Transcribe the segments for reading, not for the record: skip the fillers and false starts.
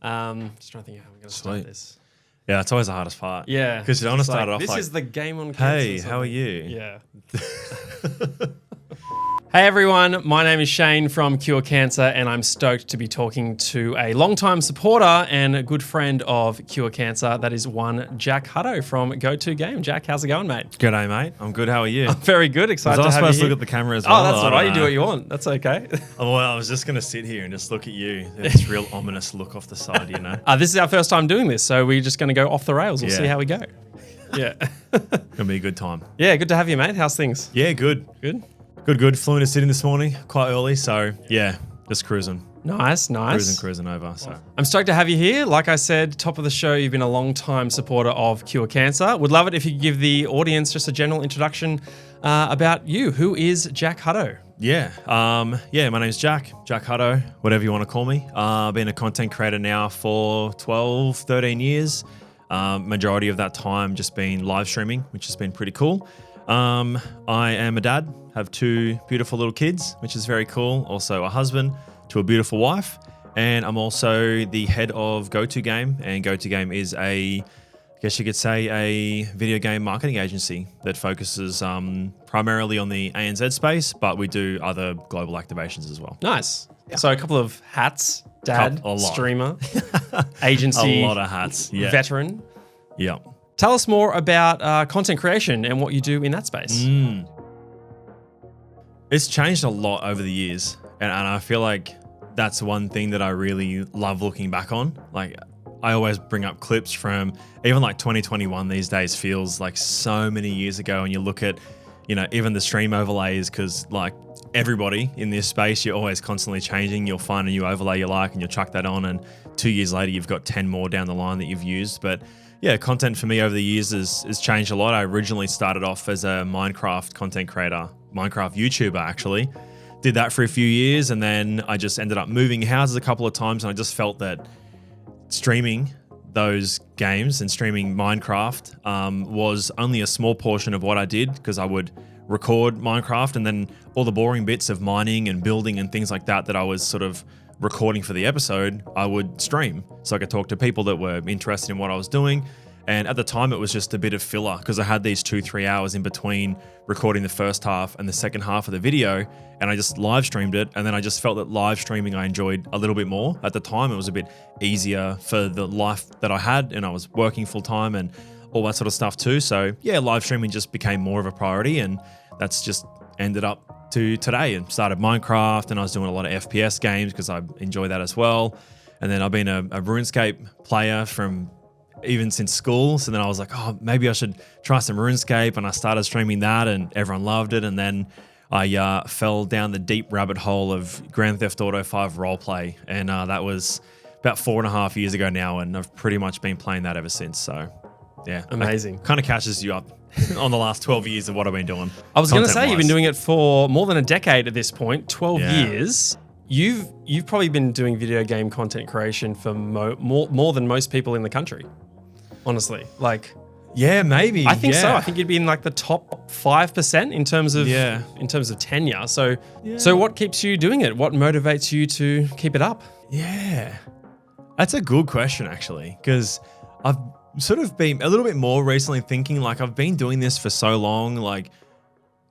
Just trying to think how I'm going to start this. Yeah, it's always the hardest part. Yeah. Because you don't want to start it off this like, is the game on cancer. hey, how are you? Yeah. Hey everyone, my name is Shane from Cure Cancer and I'm stoked to be talking to a longtime supporter and a good friend of Cure Cancer. That is one Jack Huddo from Goto.Game. Jack, how's it going, mate? G'day, mate. I'm good. How are you? I'm very good. Excited to Was I have you supposed to here. look at the camera as well? Oh, that's all right. You do what you want. That's okay. Oh, well, I was just going to sit here and just look at you. This real ominous look off the side, you know? This is our first time doing this, so we're just going to go off the rails. We'll see how we go. Yeah. Gonna be a good time. Yeah, good to have you, mate. How's things? Yeah, good. Good? Good. Flew into Sydney this morning, quite early, so yeah, just cruising. Nice. Cruising over, so. I'm stoked to have you here. Like I said, top of the show, you've been a long-time supporter of Cure Cancer. Would love it if you could give the audience just a general introduction about you. Who is Jack Huddo? Yeah, my name's Jack Huddo, whatever you want to call me. I've been a content creator now for 12, 13 years. Majority of that time just been live streaming, which has been pretty cool. I am a dad, have two beautiful little kids, which is very cool. Also a husband to a beautiful wife. And I'm also the head of Goto.Game. And Goto.Game is I guess you could say a video game marketing agency that focuses primarily on the ANZ space, but we do other global activations as well. Nice. Yeah. So a couple of hats, dad, a lot. Streamer, agency, a lot of hats, yeah. Veteran. Yeah. Tell us more about content creation and what you do in that space. It's changed a lot over the years. And I feel like that's one thing that I really love looking back on. Like I always bring up clips from even like 2021 these days feels like so many years ago. And you look at, you know, even the stream overlays, because like everybody in this space, you're always constantly changing. You'll find a new overlay you like and you'll chuck that on. And 2 years later, you've got 10 more down the line that you've used. But yeah, content for me over the years has changed a lot. I originally started off as a Minecraft content creator, Minecraft YouTuber actually. Did that for a few years and then I just ended up moving houses a couple of times and I just felt that streaming those games and streaming Minecraft was only a small portion of what I did, because I would record Minecraft and then all the boring bits of mining and building and things like that I was sort of recording for the episode, I would stream so I could talk to people that were interested in what I was doing. And at the time it was just a bit of filler because I had these 2-3 hours in between recording the first half and the second half of the video, and I just live streamed it. And then I just felt that live streaming I enjoyed a little bit more. At the time it was a bit easier for the life that I had, and I was working full time and all that sort of stuff too. So yeah, live streaming just became more of a priority, and that's just ended up to today, and started Minecraft, and I was doing a lot of FPS games because I enjoy that as well. And then I've been a RuneScape player from even since school. So then I was like, oh, maybe I should try some RuneScape, and I started streaming that and everyone loved it. And then I fell down the deep rabbit hole of Grand Theft Auto 5 roleplay, and that was about 4.5 years ago now, and I've pretty much been playing that ever since. So yeah, amazing. Kind of catches you up on the last 12 years of what I've been doing. I was going to say, you've been doing it for more than a decade at this point, 12 years. You've probably been doing video game content creation for more than most people in the country, honestly. Like, yeah, maybe. I think so. I think you'd be in like the top 5% in terms of tenure. So what keeps you doing it? What motivates you to keep it up? Yeah, that's a good question actually, because I've sort of been a little bit more recently thinking like I've been doing this for so long, like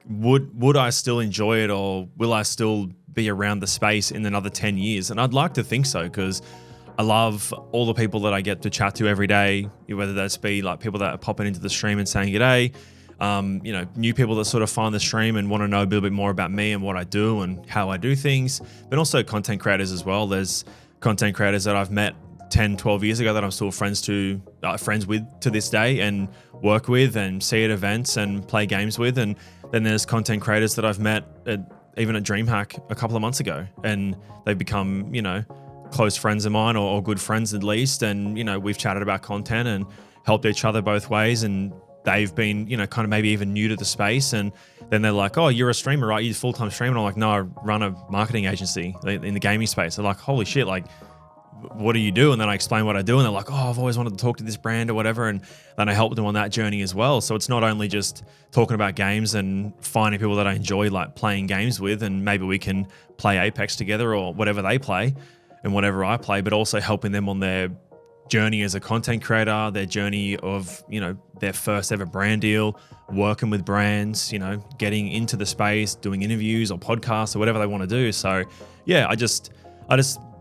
would I still enjoy it, or will I still be around the space in another 10 years? And I'd like to think so, because I love all the people that I get to chat to every day, whether that's be like people that are popping into the stream and saying g'day, you know, new people that sort of find the stream and want to know a little bit more about me and what I do and how I do things, but also content creators as well. There's content creators that I've met 10, 12 years ago that I'm still friends with to this day, and work with and see at events and play games with. And then there's content creators that I've met even at DreamHack a couple of months ago, and they've become, you know, close friends of mine, or good friends at least. And, you know, we've chatted about content and helped each other both ways. And they've been, you know, kind of maybe even new to the space. And then they're like, oh, you're a streamer, right? You're full-time streamer. And I'm like, no, I run a marketing agency in the gaming space. They're like, holy shit, like, what do you do? And then I explain what I do, and they're like, oh, I've always wanted to talk to this brand or whatever. And then I help them on that journey as well. So it's not only just talking about games and finding people that I enjoy like playing games with, and maybe we can play Apex together or whatever they play. and whatever I play, but also helping them on their journey as a content creator, their journey of, their first ever brand deal, working with brands, getting into the space, doing interviews or podcasts or whatever they want to do. So yeah,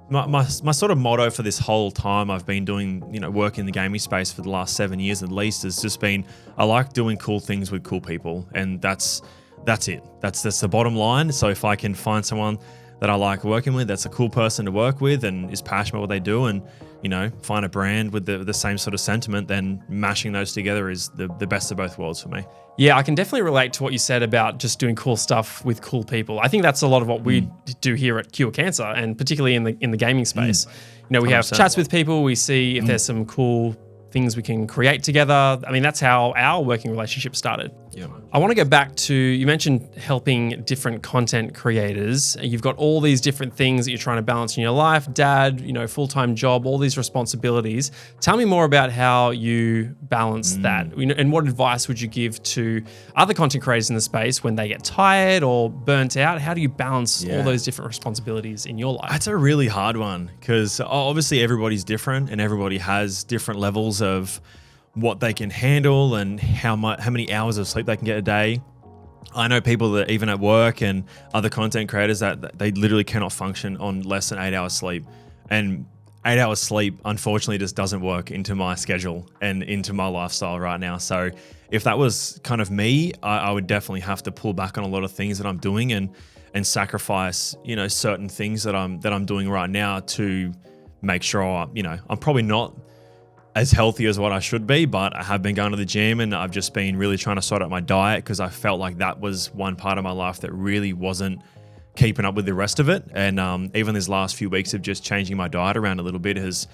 my sort of motto for this whole time I've been doing, work in the gaming space for the last 7 years at least, has just been, I like doing cool things with cool people. And that's it. That's the bottom line. So if I can find someone that I like working with, that's a cool person to work with and is passionate about what they do, and find a brand with the same sort of sentiment, then mashing those together is the best of both worlds for me. Yeah, I can definitely relate to what you said about just doing cool stuff with cool people. I think that's a lot of what we do here at Cure Cancer, and particularly in the gaming space. We 100%. Have chats with people, we see if there's some cool things we can create together. I mean, that's how our working relationship started. Yeah. I want to go back to, you mentioned helping different content creators. You've got all these different things that you're trying to balance in your life, dad, full-time job, all these responsibilities. Tell me more about how you balance that, and what advice would you give to other content creators in the space when they get tired or burnt out? How do you balance all those different responsibilities in your life? That's a really hard one, because obviously everybody's different and everybody has different levels of what they can handle and how many hours of sleep they can get a day. I know people that even at work and other content creators that they literally cannot function on less than 8 hours sleep. And 8 hours sleep, unfortunately, just doesn't work into my schedule and into my lifestyle right now. So if that was kind of me, I would definitely have to pull back on a lot of things that I'm doing and sacrifice, certain things that I'm doing right now to make sure, I'm probably not as healthy as what I should be, but I have been going to the gym and I've just been really trying to sort out my diet, because I felt like that was one part of my life that really wasn't keeping up with the rest of it. And even these last few weeks of just changing my diet around a little bit has,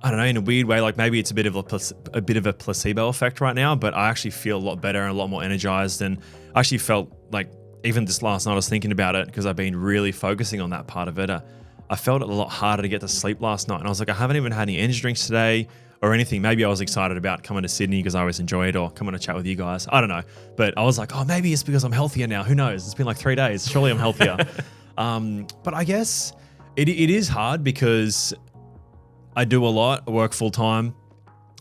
I don't know, in a weird way, like maybe it's a bit of a placebo effect right now, but I actually feel a lot better and a lot more energized. And I actually felt like, even this last night I was thinking about it, because I've been really focusing on that part of it. I felt it a lot harder to get to sleep last night. And I was like, I haven't even had any energy drinks today or anything. Maybe I was excited about coming to Sydney because I always enjoy it, or coming to chat with you guys. I don't know. But I was like, oh, maybe it's because I'm healthier now. Who knows? It's been like 3 days. Surely I'm healthier. But I guess it is hard, because I do a lot. I work full time.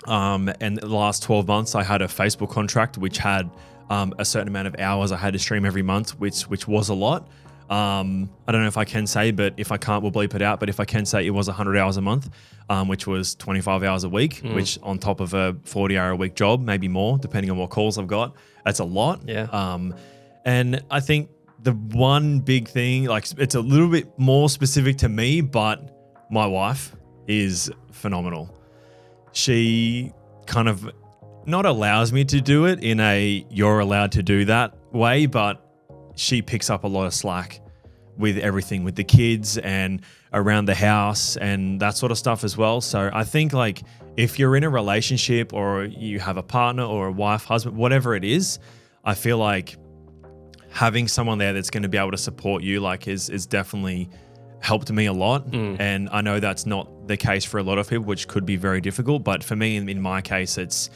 And the last 12 months, I had a Facebook contract, which had a certain amount of hours I had to stream every month, which was a lot. I don't know if I can say, but if I can't, we'll bleep it out. But if I can say, it was 100 hours a month, which was 25 hours a week, which on top of a 40-hour-a-week job, maybe more, depending on what calls I've got. That's a lot. Yeah. And I think the one big thing, like, it's a little bit more specific to me, but my wife is phenomenal. She kind of not allows me to do it in a you're allowed to do that way, but she picks up a lot of slack with everything, with the kids and around the house and that sort of stuff as well. So I think, like, if you're in a relationship or you have a partner or a wife, husband, whatever it is, I feel like having someone there that's going to be able to support you, like, is definitely helped me a lot. And I know that's not the case for a lot of people, which could be very difficult. But for me, in my case, it's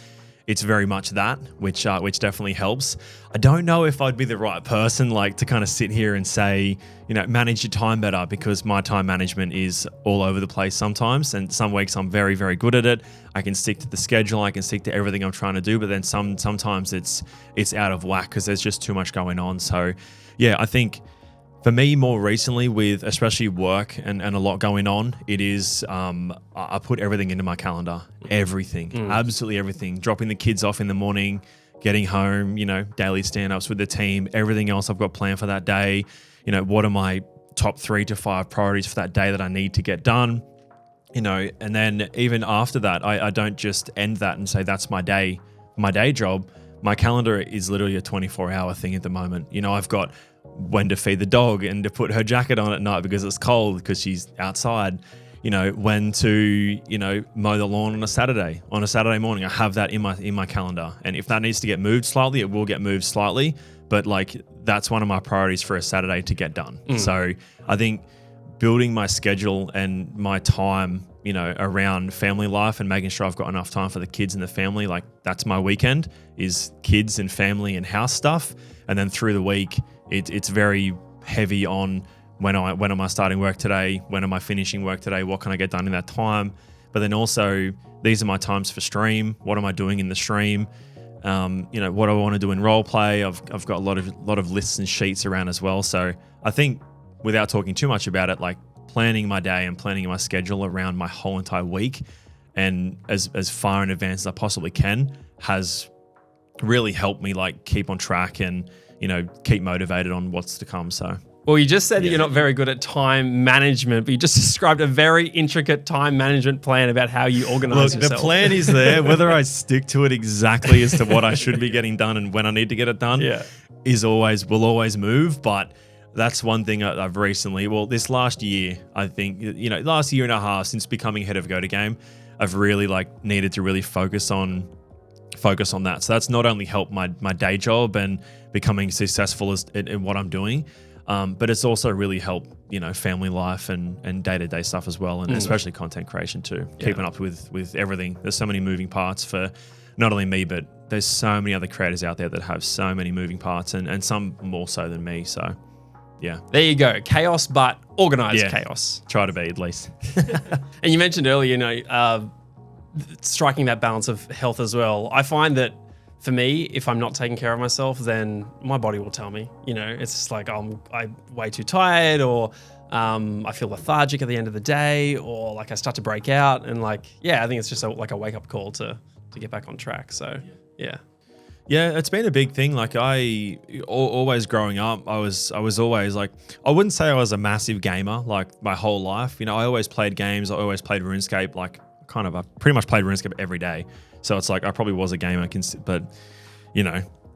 very much that, which definitely helps. I don't know if I'd be the right person, like, to kind of sit here and say, manage your time better, because my time management is all over the place sometimes. And some weeks I'm very, very good at it. I can stick to the schedule. I can stick to everything I'm trying to do. But then sometimes it's out of whack because there's just too much going on. So yeah, I think for me, more recently, with especially work and a lot going on, it is, I put everything into my calendar. Everything, absolutely everything. Dropping the kids off in the morning, getting home, daily stand-ups with the team, everything else I've got planned for that day. What are my top 3 to 5 priorities for that day that I need to get done? And then even after that, I don't just end that and say that's my day job. My calendar is literally a 24-hour thing at the moment. I've got when to feed the dog and to put her jacket on at night because it's cold because she's outside, when to, mow the lawn on a Saturday morning. I have that in my calendar. And if that needs to get moved slightly, it will get moved slightly. But, like, that's one of my priorities for a Saturday to get done. So I think building my schedule and my time, around family life and making sure I've got enough time for the kids and the family, like, that's my weekend, is kids and family and house stuff. And then through the week, it's very heavy on when am I starting work today? When am I finishing work today? What can I get done in that time? But then also, these are my times for stream. What am I doing in the stream? What do I want to do in role play? I've got a lot of lists and sheets around as well. So I think, without talking too much about it, like planning my day and planning my schedule around my whole entire week and as far in advance as I possibly can has really helped me like keep on track and, keep motivated on what's to come. So. Well, you just said that you're not very good at time management, but you just described a very intricate time management plan about how you organize yourself. The plan is there. Whether I stick to it exactly as to what I should be getting done and when I need to get it done will always move. But that's one thing I've recently, this last year, I think, last year and a half since becoming head of Goto.Game, I've really needed to really focus on that. So that's not only helped my day job and becoming successful in what I'm doing, but it's also really helped, family life and day-to-day stuff as well, and especially content creation too. Yeah. Keeping up with everything. There's so many moving parts for not only me, but there's so many other creators out there that have so many moving parts, and some more so than me. So, yeah. There you go. Chaos, but organized chaos. Try to be, at least. And you mentioned earlier, striking that balance of health as well. I find that for me, if I'm not taking care of myself, then my body will tell me. It's just like I'm way too tired, or I feel lethargic at the end of the day, or like I start to break out, and I think it's just a wake up call to get back on track. So yeah, it's been a big thing. Like always growing up, I was always I wouldn't say I was a massive gamer like my whole life. I always played games. I always played RuneScape. I pretty much played RuneScape every day. So it's I probably was a gamer, but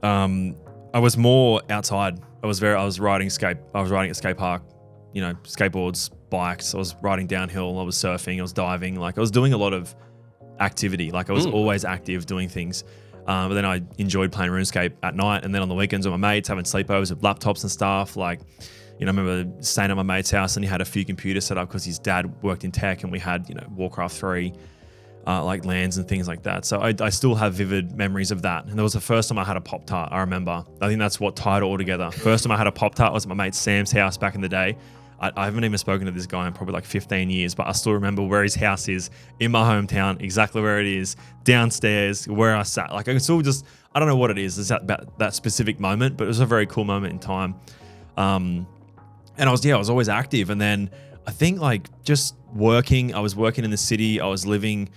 I was more outside. I was riding at skate park, skateboards, bikes. I was riding downhill. I was surfing. I was diving. I was doing a lot of activity. I was always active doing things. But then I enjoyed playing RuneScape at night, and then on the weekends with my mates, having sleepovers with laptops and stuff. I remember staying at my mate's house, and he had a few computers set up because his dad worked in tech, and we had, Warcraft 3, LANs and things like that. So I still have vivid memories of that. And that was the first time I had a Pop-Tart, I remember. I think that's what tied it all together. First time I had a Pop-Tart was at my mate Sam's house back in the day. I haven't even spoken to this guy in probably 15 years, but I still remember where his house is in my hometown, exactly where it is, downstairs, where I sat. I can still I don't know what it is. It's about that specific moment, but it was a very cool moment in time. And I was always active. And then I think just working, I was working in the city. I was living,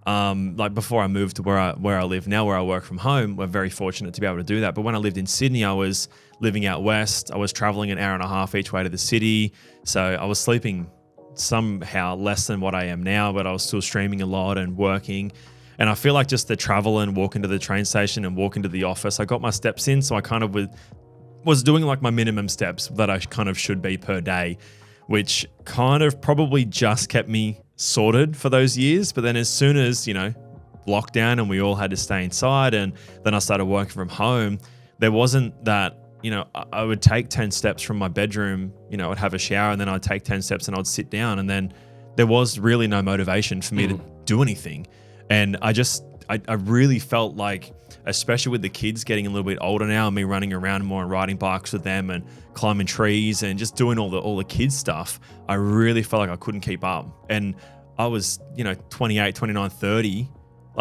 before I moved to where I live now, where I work from home. We're very fortunate to be able to do that. But when I lived in Sydney, I was living out west. I was traveling an hour and a half each way to the city. So I was sleeping somehow less than what I am now, but I was still streaming a lot and working. And I feel just the travel and walk into the train station and walk into the office, I got my steps in. So I kind of was doing my minimum steps that I kind of should be per day, which kind of probably just kept me sorted for those years. But then as soon as, lockdown and we all had to stay inside, and then I started working from home, there wasn't that, I would take 10 steps from my bedroom, I'd have a shower, and then I'd take 10 steps and I'd sit down, and then there was really no motivation for me to do anything. And I really felt especially with the kids getting a little bit older now, and me running around more and riding bikes with them and climbing trees and just doing all the kids stuff, I really felt like I couldn't keep up. And I was, 28, 29, 30,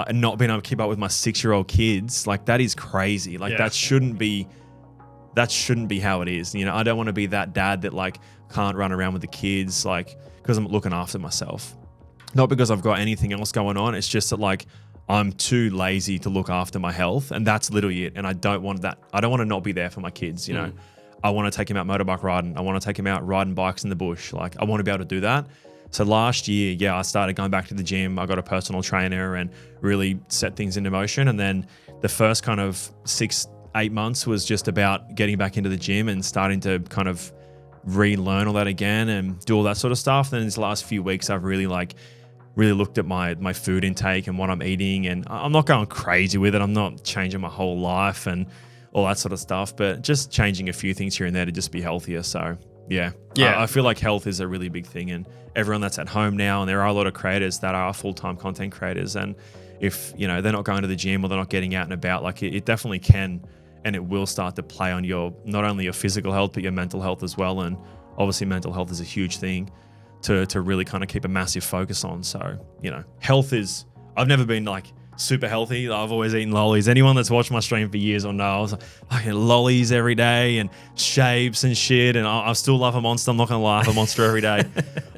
and not being able to keep up with my 6-year-old kids. That is crazy. That shouldn't be how it is. I don't want to be that dad that can't run around with the kids, because I'm looking after myself. Not because I've got anything else going on. It's just that I'm too lazy to look after my health, and that's literally it. And I don't want that. I don't want to not be there for my kids. I want to take him out motorbike riding. I want to take him out riding bikes in the bush. I want to be able to do that. So last year, I started going back to the gym. I got a personal trainer and really set things into motion. And then the first kind of 6-8 months was just about getting back into the gym and starting to kind of relearn all that again and do all that sort of stuff. Then these last few weeks, I've really looked at my food intake and what I'm eating, and I'm not going crazy with it. I'm not changing my whole life and all that sort of stuff, but just changing a few things here and there to just be healthier. So yeah. I feel like health is a really big thing, and everyone that's at home now, and there are a lot of creators that are full-time content creators, and if they're not going to the gym or they're not getting out and about, it definitely can, and it will start to play on not only your physical health, but your mental health as well. And obviously mental health is a huge thing to really kind of keep a massive focus on. So, health is, I've never been like super healthy. I've always eaten lollies. Anyone that's watched my stream for years will know I was like fucking lollies every day and shapes and shit. And I still love a Monster. I'm not going to lie, I have a Monster every day.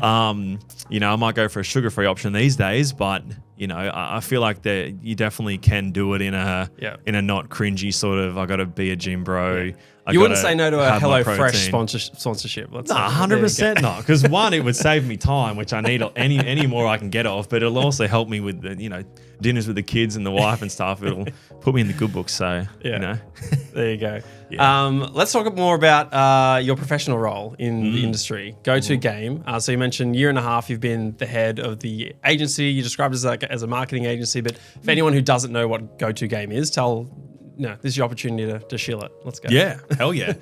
I might go for a sugar-free option these days, but I feel like that you definitely can do it in a not cringy sort of, I got to be a gym bro. Yeah. You wouldn't say no to a HelloFresh sponsorship. Let's say. 100% not. Because one, it would save me time, which I need any more I can get off, but it'll also help me with the, dinners with the kids and the wife and stuff. It'll put me in the good books. So, There you go. Yeah. Let's talk more about your professional role in the industry. Goto.Game. So you mentioned year and a half you've been the head of the agency. You described it as a marketing agency, but for anyone who doesn't know what Goto.Game is, this is your opportunity to shill it. Let's go. Yeah, hell yeah.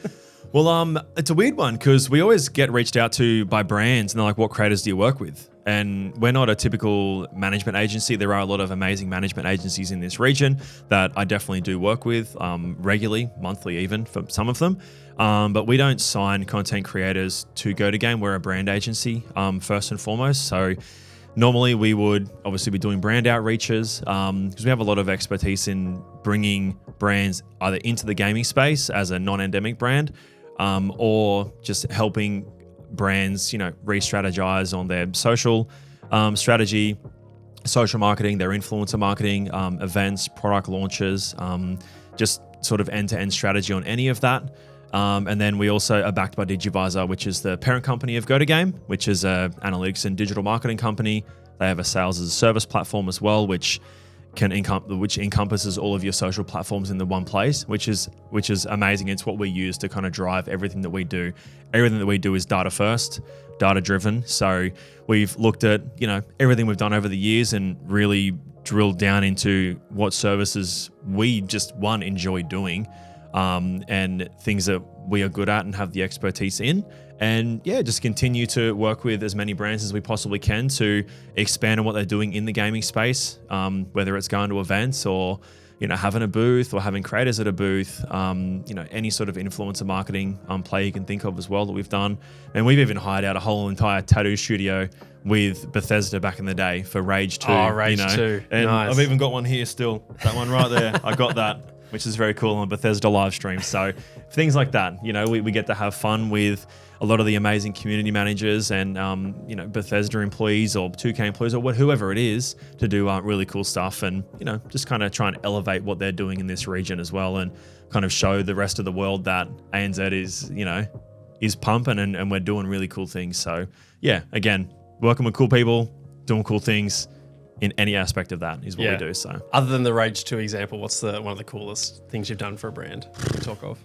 Well, it's a weird one because we always get reached out to by brands and they're like, what creators do you work with? And we're not a typical management agency. There are a lot of amazing management agencies in this region that I definitely do work with regularly, monthly even for some of them. But we don't sign content creators to Goto.Game. We're a brand agency first and foremost. So normally we would obviously be doing brand outreaches because we have a lot of expertise in bringing brands either into the gaming space as a non-endemic brand or just helping brands, re-strategize on their social strategy, social marketing, their influencer marketing, events, product launches, just sort of end-to-end strategy on any of that. And then we also are backed by Digivisor, which is the parent company of Goto.Game, which is an analytics and digital marketing company. They have a sales as a service platform as well, which encompasses all of your social platforms in the one place, which is amazing. It's what we use to kind of drive everything that we do. Everything that we do is data first, data driven. So we've looked at, everything we've done over the years and really drilled down into what services we just enjoy doing and things that we are good at and have the expertise in. And just continue to work with as many brands as we possibly can to expand on what they're doing in the gaming space, whether it's going to events or, having a booth or having creators at a booth, any sort of influencer marketing play you can think of as well that we've done. And we've even hired out a whole entire tattoo studio with Bethesda back in the day for Rage 2. Oh, Rage 2. And nice. I've even got one here still. That one right there. I got that, which is very cool on Bethesda live stream. So things like that, we get to have fun with a lot of the amazing community managers and, Bethesda employees or 2K employees or whoever it is to do really cool stuff and, just kind of try and elevate what they're doing in this region as well and kind of show the rest of the world that ANZ is pumping and we're doing really cool things. So again, working with cool people, doing cool things in any aspect of that is what we do. So other than the Rage 2 example, what's one of the coolest things you've done for a brand to talk of?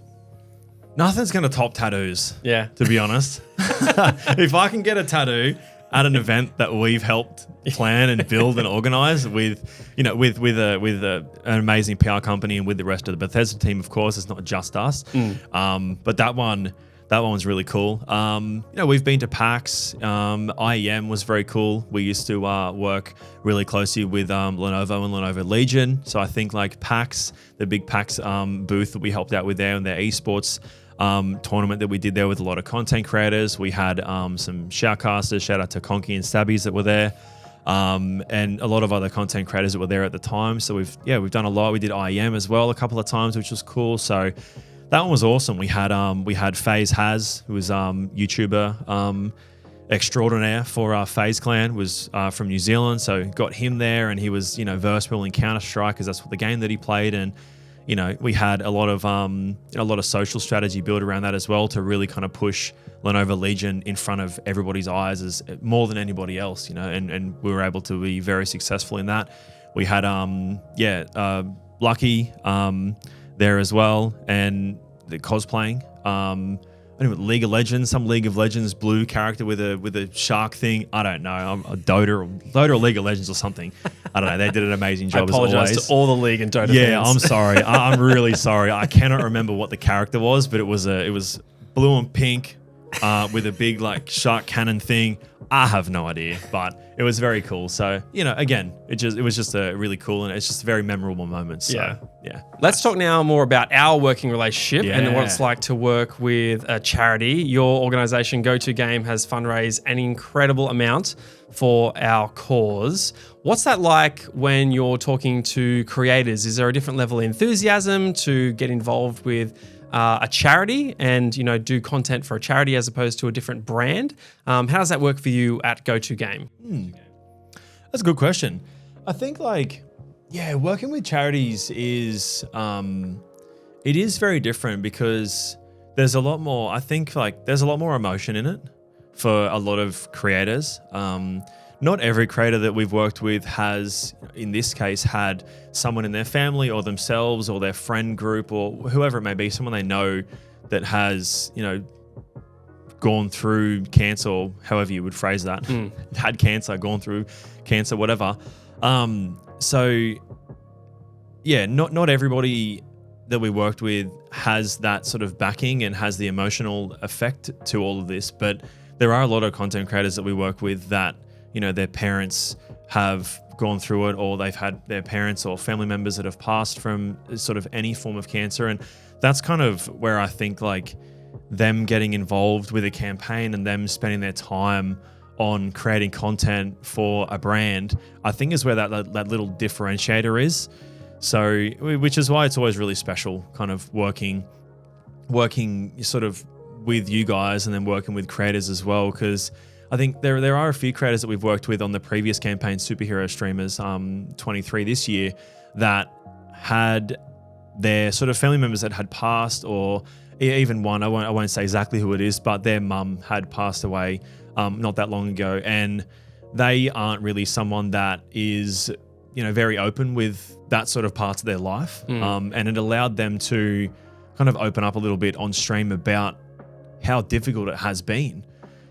Nothing's going to top tattoos. Yeah. To be honest. If I can get a tattoo at an event that we've helped plan and build and organize with an amazing PR company and with the rest of the Bethesda team, of course, it's not just us. But that one's really cool. We've been to PAX. IEM was very cool. We used to work really closely with Lenovo and Lenovo Legion. So I think like PAX, the big PAX booth that we helped out with there and their esports tournament that we did there with a lot of content creators. We had some shoutcasters, shout out to Conky and Stabbies that were there. And a lot of other content creators that were there at the time. So we've done a lot. We did IEM as well a couple of times, which was cool. So that one was awesome. We had FaZe Has, who was YouTuber extraordinaire for FaZe Clan, was from New Zealand. So got him there, and he was versatile in Counter-Strike because that's what the game that he played. And we had a lot of social strategy built around that as well to really kind of push Lenovo Legion in front of everybody's eyes as more than anybody else. And we were able to be very successful in that. We had Lucky there as well, and the cosplaying. League of Legends, some League of Legends blue character with a shark thing. I don't know. I'm a Dota or League of Legends or something. I don't know. They did an amazing job as always. I apologize to all the League and Dota fans. Yeah, I'm sorry. I'm really sorry. I cannot remember what the character was, but it was blue and pink with a big like shark cannon thing. I have no idea, but it was very cool. So, again, it was just a really cool, and it's just a very memorable moment. So, yeah. Let's talk now more about our working relationship and then what it's Yeah. like to work with a charity. Your organization, Goto.Game, has fundraised an incredible amount for our cause. What's that like when you're talking to creators? Is there a different level of enthusiasm to get involved with a charity and do content for a charity as opposed to a different brand? How does that work for you at Goto.Game? That's a good question. I think working with charities is it is very different because there's a lot more. I think there's a lot more emotion in it for a lot of creators. Not every creator that we've worked with has, in this case, had someone in their family or themselves or their friend group or whoever it may be, someone they know that has, gone through cancer, or however you would phrase that, had cancer, gone through cancer, whatever. So yeah, not everybody that we worked with has that sort of backing and has the emotional effect to all of this, but there are a lot of content creators that we work with that, their parents have gone through it, or they've had their parents or family members that have passed from sort of any form of cancer. And that's kind of where I think them getting involved with a campaign and them spending their time on creating content for a brand, I think is where that little differentiator is. So, which is why it's always really special kind of working sort of with you guys and then working with creators as well, because I think there are a few creators that we've worked with on the previous campaign, Superhero Streamers 23 this year, that had their sort of family members that had passed, or even one, I won't say exactly who it is, but their mum had passed away not that long ago, and they aren't really someone that is very open with that sort of parts of their life, and it allowed them to kind of open up a little bit on stream about how difficult it has been.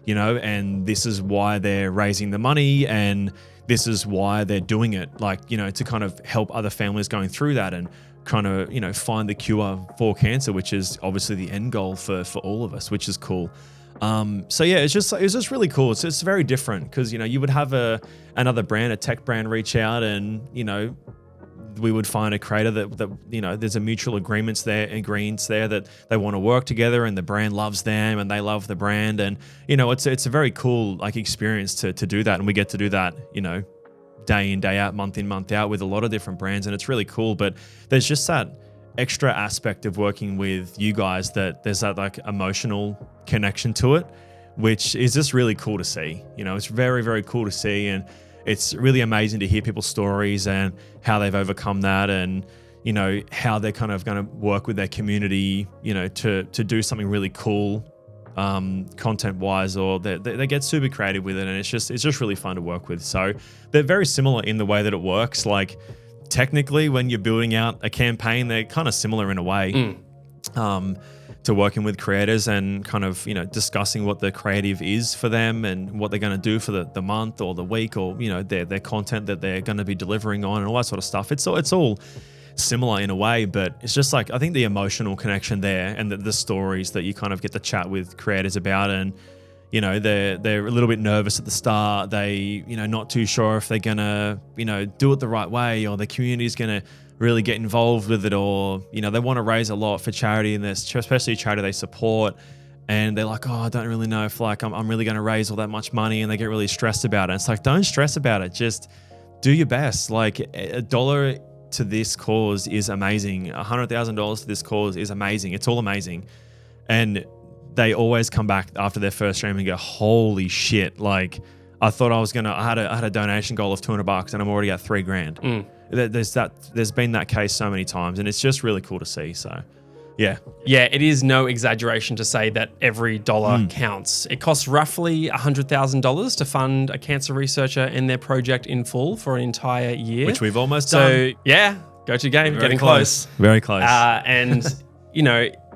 And this is why they're raising the money, and this is why they're doing it, to kind of help other families going through that and kind of, find the cure for cancer, which is obviously the end goal for all of us, which is cool. So yeah, it's just really cool. It's very different because, you would have another brand, a tech brand reach out and, we would find a creator that there's a mutual agreements there that they want to work together and the brand loves them and they love the brand. And, it's a very cool experience to do that. And we get to do that, day in, day out, month in, month out with a lot of different brands. And it's really cool. But there's just that extra aspect of working with you guys that there's that emotional connection to it, which is just really cool to see. It's very, very cool to see. And it's really amazing to hear people's stories and how they've overcome that, and how they're kind of going to work with their community, to do something really cool, content wise, or they get super creative with it, and it's just really fun to work with. So they're very similar in the way that it works. Technically, when you're building out a campaign, they're kind of similar in a way. To working with creators and kind of, discussing what the creative is for them and what they're going to do for the month or the week, or, their content that they're going to be delivering on and all that sort of stuff. It's all similar in a way, but it's just I think the emotional connection there and the stories that you kind of get to chat with creators about, and, they're a little bit nervous at the start. They, not too sure if they're going to, do it the right way, or the community is going to really get involved with it, or they want to raise a lot for charity, and especially a charity they support, and they're like, oh, I don't really know if I'm really going to raise all that much money, and they get really stressed about it. And it's don't stress about it, just do your best. $1 to this cause is amazing, $100,000 to this cause is amazing. It's all amazing. And they always come back after their first stream and go, holy shit, I thought I had a donation goal of $200 and I'm already at $3,000. There's been that case so many times, and it's just really cool to see. So yeah, it is no exaggeration to say that every dollar counts. It costs roughly $100,000 to fund a cancer researcher and their project in full for an entire year, which we've almost done. So yeah, Goto.Game, getting close. Very close. And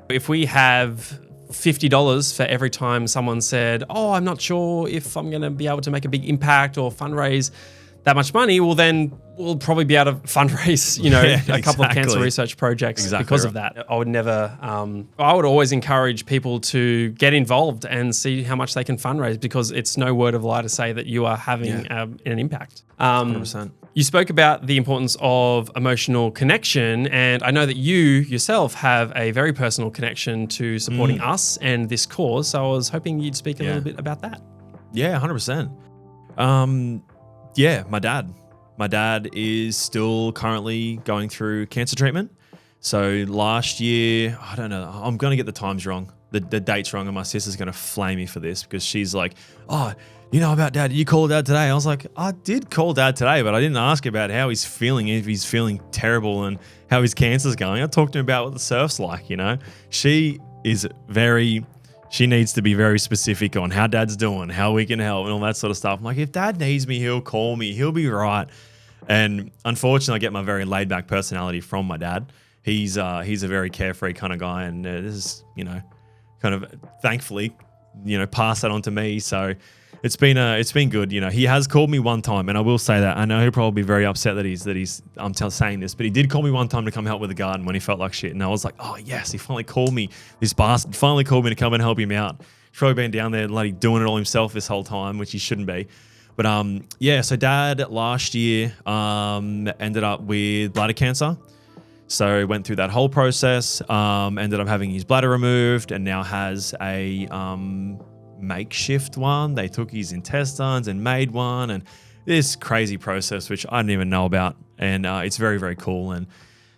if we have $50 for every time someone said, oh, I'm not sure if I'm going to be able to make a big impact or fundraise that much money, well then we'll probably be able to fundraise, you know, a couple of cancer research projects because of that. I would never, I would always encourage people to get involved and see how much they can fundraise, because it's no word of lie to say that you are having an impact. 100%. You spoke about the importance of emotional connection, and I know that you yourself have a very personal connection to supporting us and this cause. So I was hoping you'd speak a little bit about that. Yeah, 100%. My dad. My dad is still currently going through cancer treatment. So last year, I don't know, I'm going to get the times wrong, the dates wrong, and my sister's going to flame me for this because she's like, oh, you know about dad? Did you call dad today? I was like, I did call dad today, but I didn't ask about how he's feeling, if he's feeling terrible and how his cancer's going. I talked to him about what the surf's like, you know. She needs to be very specific on how dad's doing, how we can help, and all that sort of stuff. I'm like, if dad needs me, he'll call me. He'll be right. And unfortunately, I get my very laid-back personality from my dad. He's a very carefree kind of guy, and this is, you know, kind of thankfully, you know, pass that on to me. So it's been good. You know, he has called me one time, and I will say that I know he'll probably be very upset that I'm saying this, but he did call me one time to come help with the garden when he felt like shit, and I was like, oh yes, he finally called me. This bastard finally called me to come and help him out. He's probably been down there like doing it all himself this whole time, which he shouldn't be. But so dad last year ended up with bladder cancer. So went through that whole process, ended up having his bladder removed, and now has a makeshift one. They took his intestines and made one, and this crazy process, which I didn't even know about. And it's very, very cool. And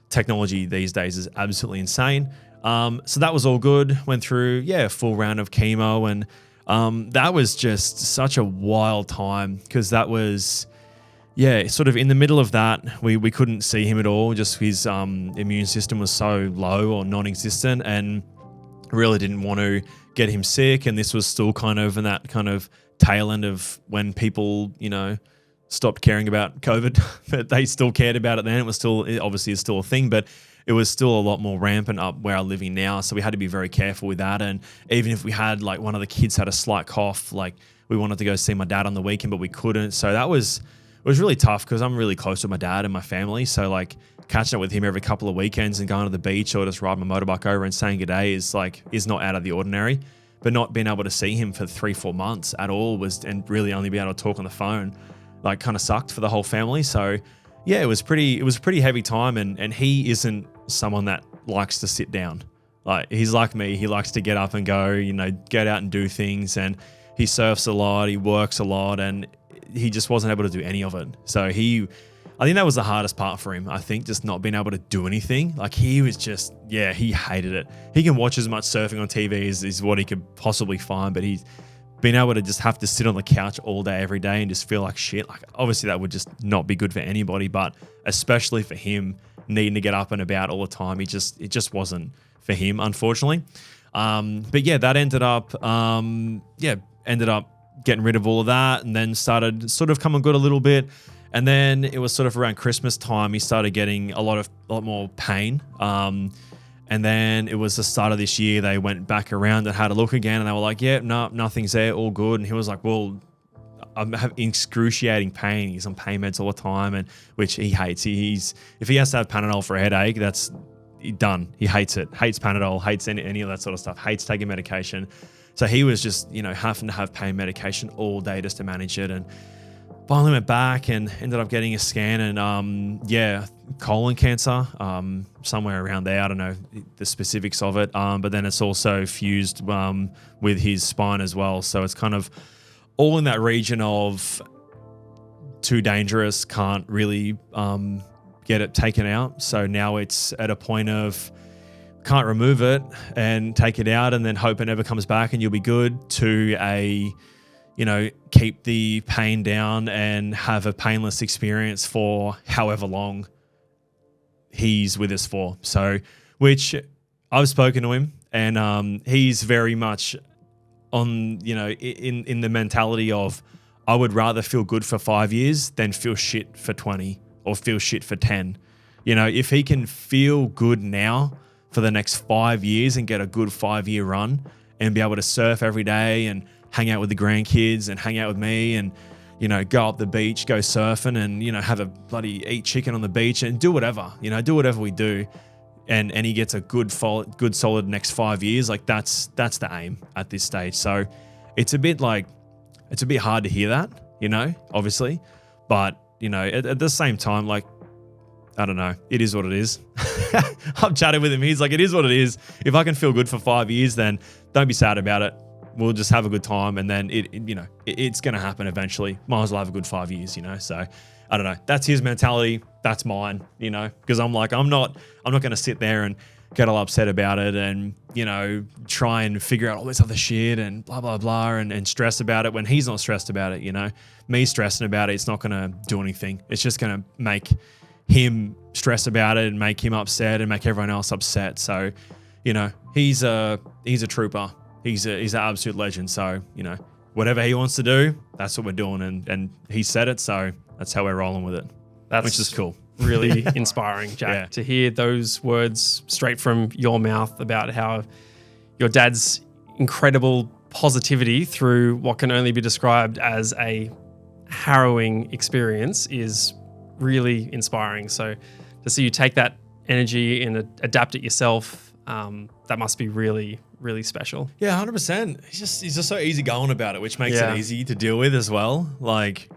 technology these days is absolutely insane. So that was all good. Went through, a full round of chemo, and that was just such a wild time, because that was, sort of in the middle of that, we couldn't see him at all. Just his immune system was so low or non-existent, and really didn't want to get him sick. And this was still kind of in that kind of tail end of when people, you know, stopped caring about COVID, but they still cared about it then. It obviously is still a thing, but it was still a lot more rampant up where I'm living now. So we had to be very careful with that. And even if we had, like, one of the kids had a slight cough, like, we wanted to go see my dad on the weekend, but we couldn't. So it was really tough, because I'm really close with my dad and my family. So, like, catching up with him every couple of weekends and going to the beach or just riding my motorbike over and saying good day is not out of the ordinary. But not being able to see him for 3-4 months at all and really only be able to talk on the phone, like, kind of sucked for the whole family. So yeah, it was a pretty heavy time, and he isn't someone that likes to sit down. Like, he's like me, he likes to get up and go, you know, get out and do things, and he surfs a lot, he works a lot, and he just wasn't able to do any of it. So I think that was the hardest part for him. I think just not being able to do anything. Like, he was just, he hated it. He can watch as much surfing on TV as what he could possibly find, but he's been able to just have to sit on the couch all day, every day, and just feel like shit. Like, obviously that would just not be good for anybody, but especially for him, needing to get up and about all the time. It just wasn't for him, unfortunately. But yeah, that ended up getting rid of all of that, and then started sort of coming good a little bit. And then it was sort of around Christmas time, he started getting a lot more pain. And then it was the start of this year, they went back around and had a look again, and they were like, no, nothing's there, all good. And he was like, well, I'm having excruciating pain. He's on pain meds all the time, and which he hates. If he has to have Panadol for a headache, that's done. He hates it. Hates Panadol, hates any of that sort of stuff, hates taking medication. So he was just, you know, having to have pain medication all day just to manage it. And finally went back and ended up getting a scan, and colon cancer, somewhere around there. I don't know the specifics of it, but then it's also fused with his spine as well. So it's kind of all in that region of too dangerous, can't really get it taken out. So now it's at a point of can't remove it and take it out and then hope it never comes back and you'll be good, to keep the pain down and have a painless experience for however long he's with us for. So, which I've spoken to him, and he's very much on, in the mentality of, I would rather feel good for 5 years than feel shit for 20 or feel shit for 10. If he can feel good now for the next 5 years and get a good 5-year run and be able to surf every day and hang out with the grandkids and hang out with me and go up the beach, go surfing, and have a bloody eat chicken on the beach and do whatever, do whatever we do, and he gets a good solid next 5 years. Like that's the aim at this stage. So it's a bit hard to hear that, obviously, but at the same time, like, I don't know, it is what it is. I'm chatting with him. He's like, it is what it is. If I can feel good for 5 years, then don't be sad about it. We'll just have a good time, and then it's going to happen eventually. Might as well have a good 5 years, So I don't know. That's his mentality. That's mine, because I'm like, I'm not going to sit there and get all upset about it and, try and figure out all this other shit and blah, blah, blah, and stress about it when he's not stressed about it, Me stressing about it, it's not going to do anything. It's just going to make him stress about it and make him upset and make everyone else upset. So, he's a trooper. He's an absolute legend. So, whatever he wants to do, that's what we're doing. And he said it, so that's how we're rolling with it. Which is cool. Really inspiring, Jack, to hear those words straight from your mouth about how your dad's incredible positivity through what can only be described as a harrowing experience is really inspiring. So to see you take that energy and adapt it yourself, that must be really, really special. Yeah, 100%. He's just so easygoing about it, which makes it easy to deal with as well. Like,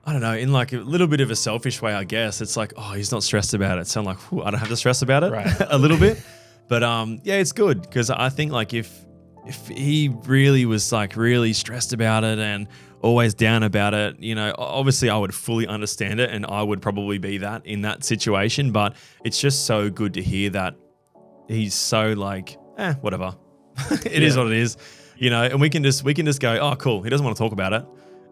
I don't know, in like a little bit of a selfish way, I guess. It's like, oh, he's not stressed about it. So I'm like, I don't have to stress about it a little bit. But it's good, because I think like if he really was like really stressed about it and always down about it, obviously I would fully understand it, and I would probably be that in that situation. But it's just so good to hear that he's so like, whatever. It is what it is, and we can just go, oh, cool. He doesn't want to talk about it.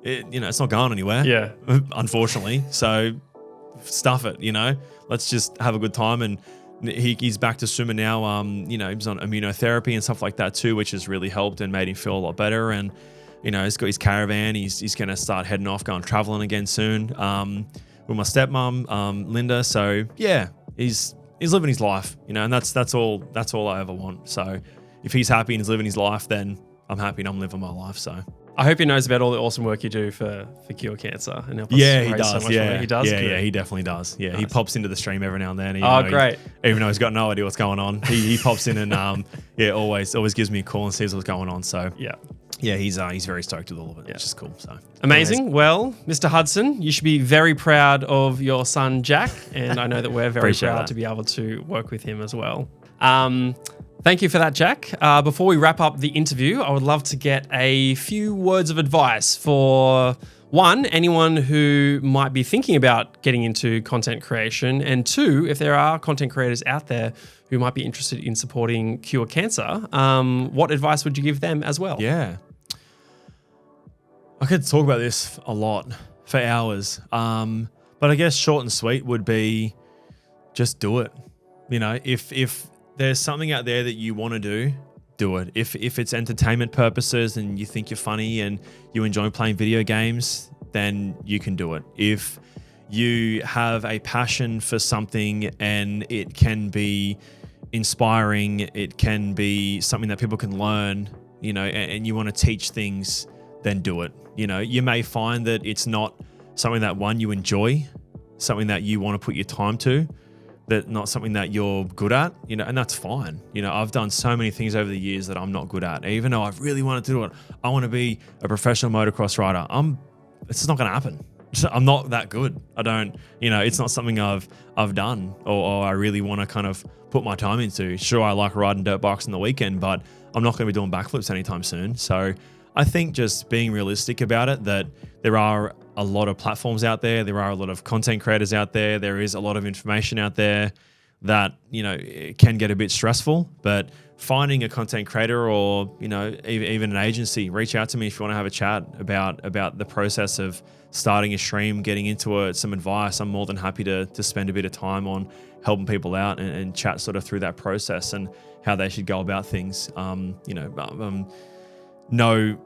It's not going anywhere. Yeah. Unfortunately. So stuff it, let's just have a good time. And he's back to swimming now. He was on immunotherapy and stuff like that too, which has really helped and made him feel a lot better. And, he's got his caravan. He's going to start heading off, going traveling again soon, with my stepmom, Linda. So yeah, he's living his life, and that's all I ever want. So if he's happy and he's living his life, then I'm happy and I'm living my life. So I hope he knows about all the awesome work you do for Cure Cancer and help us he raise does. so much Yeah, money. He does. Yeah, he definitely does. Yeah, nice. He pops into the stream every now and then. Great. Even though he's got no idea what's going on, he pops in and always gives me a call and sees what's going on. So yeah, he's very stoked with all of it, which is cool. So amazing. Well, Mr. Hudson, you should be very proud of your son Jack, and I know that we're very proud to be able to work with him as well. Thank you for that, Jack. Before we wrap up the interview, I would love to get a few words of advice for, one, anyone who might be thinking about getting into content creation, and two, if there are content creators out there who might be interested in supporting Cure Cancer, what advice would you give them as well? Yeah. I could talk about this a lot for hours, but I guess short and sweet would be just do it. If there's something out there that you want to do it. If it's entertainment purposes and you think you're funny and you enjoy playing video games, then you can do it. If you have a passion for something and it can be inspiring, it can be something that people can learn, and you want to teach things, then do it. You may find that it's not something that, one, you enjoy, something that you want to put your time to, that not something that you're good at, and that's fine. I've done so many things over the years that I'm not good at. Even though I really wanted to do it, I want to be a professional motocross rider. It's just not going to happen. I'm not that good. I don't, it's not something I've done or I really want to kind of put my time into. Sure, I like riding dirt bikes on the weekend, but I'm not going to be doing backflips anytime soon. So I think just being realistic about it, that there are a lot of platforms out there. There are a lot of content creators out there. There is a lot of information out there that, it can get a bit stressful, but finding a content creator or, even an agency, reach out to me if you want to have a chat about the process of starting a stream, getting into some advice. I'm more than happy to spend a bit of time on helping people out and chat sort of through that process and how they should go about things. No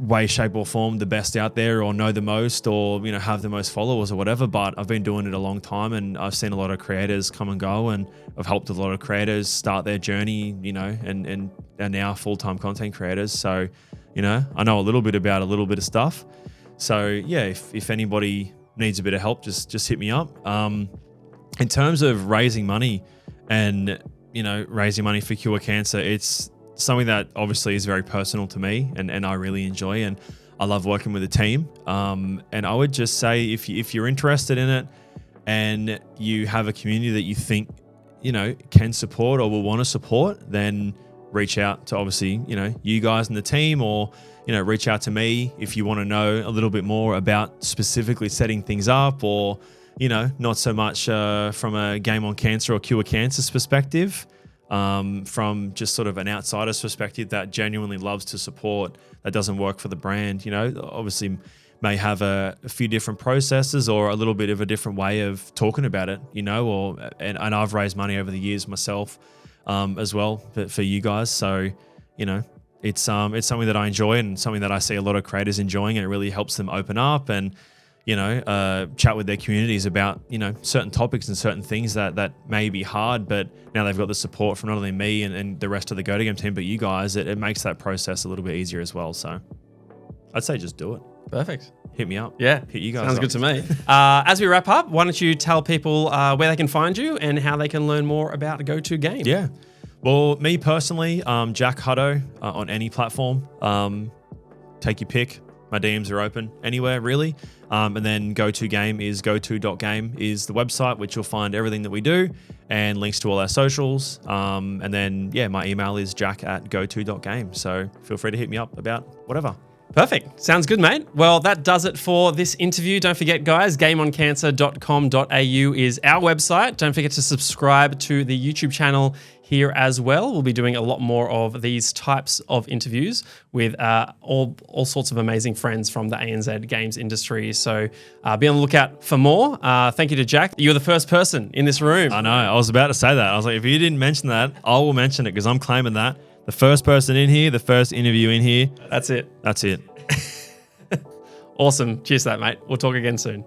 way, shape or form the best out there or know the most or, have the most followers or whatever, but I've been doing it a long time and I've seen a lot of creators come and go, and I've helped a lot of creators start their journey, and are now full-time content creators. So, I know a little bit about a little bit of stuff. So yeah, if anybody needs a bit of help, just hit me up. In terms of raising money and, raising money for Cure Cancer, it's something that obviously is very personal to me and I really enjoy, and I love working with a team. And I would just say if you're interested in it and you have a community that you think, can support or will want to support, then reach out to obviously, you guys and the team, or, reach out to me if you want to know a little bit more about specifically setting things up, or, not so much from a Game on Cancer or Cure Cancer's perspective, from just sort of an outsider's perspective that genuinely loves to support, that doesn't work for the brand, obviously may have a few different processes or a little bit of a different way of talking about it, and I've raised money over the years myself as well for you guys. So, it's something that I enjoy and something that I see a lot of creators enjoying, and it really helps them open up and, chat with their communities about, certain topics and certain things that may be hard, but now they've got the support from not only me and the rest of the Goto.Game team, but you guys, it makes that process a little bit easier as well. So I'd say just do it. Perfect. Hit me up. Yeah. Hit you guys Sounds up. good to me. As we wrap up, why don't you tell people where they can find you and how they can learn more about Goto.Game? Yeah. Well, me personally, Jack Huddo on any platform. Take your pick. My DMs are open anywhere, really. And then Goto.Game is Goto.Game is the website, which you'll find everything that we do and links to all our socials. And then, my email is jack@Goto.Game. So feel free to hit me up about whatever. Perfect. Sounds good, mate. Well, that does it for this interview. Don't forget, guys, gameoncancer.com.au is our website. Don't forget to subscribe to the YouTube channel here as well. We'll be doing a lot more of these types of interviews with all sorts of amazing friends from the ANZ games industry. So be on the lookout for more. Thank you to Jack. You're the first person in this room. I know. I was about to say that. I was like, if you didn't mention that, I will mention it because I'm claiming that. The first person in here, the first interview in here. That's it. That's it. Awesome. Cheers to that, mate. We'll talk again soon.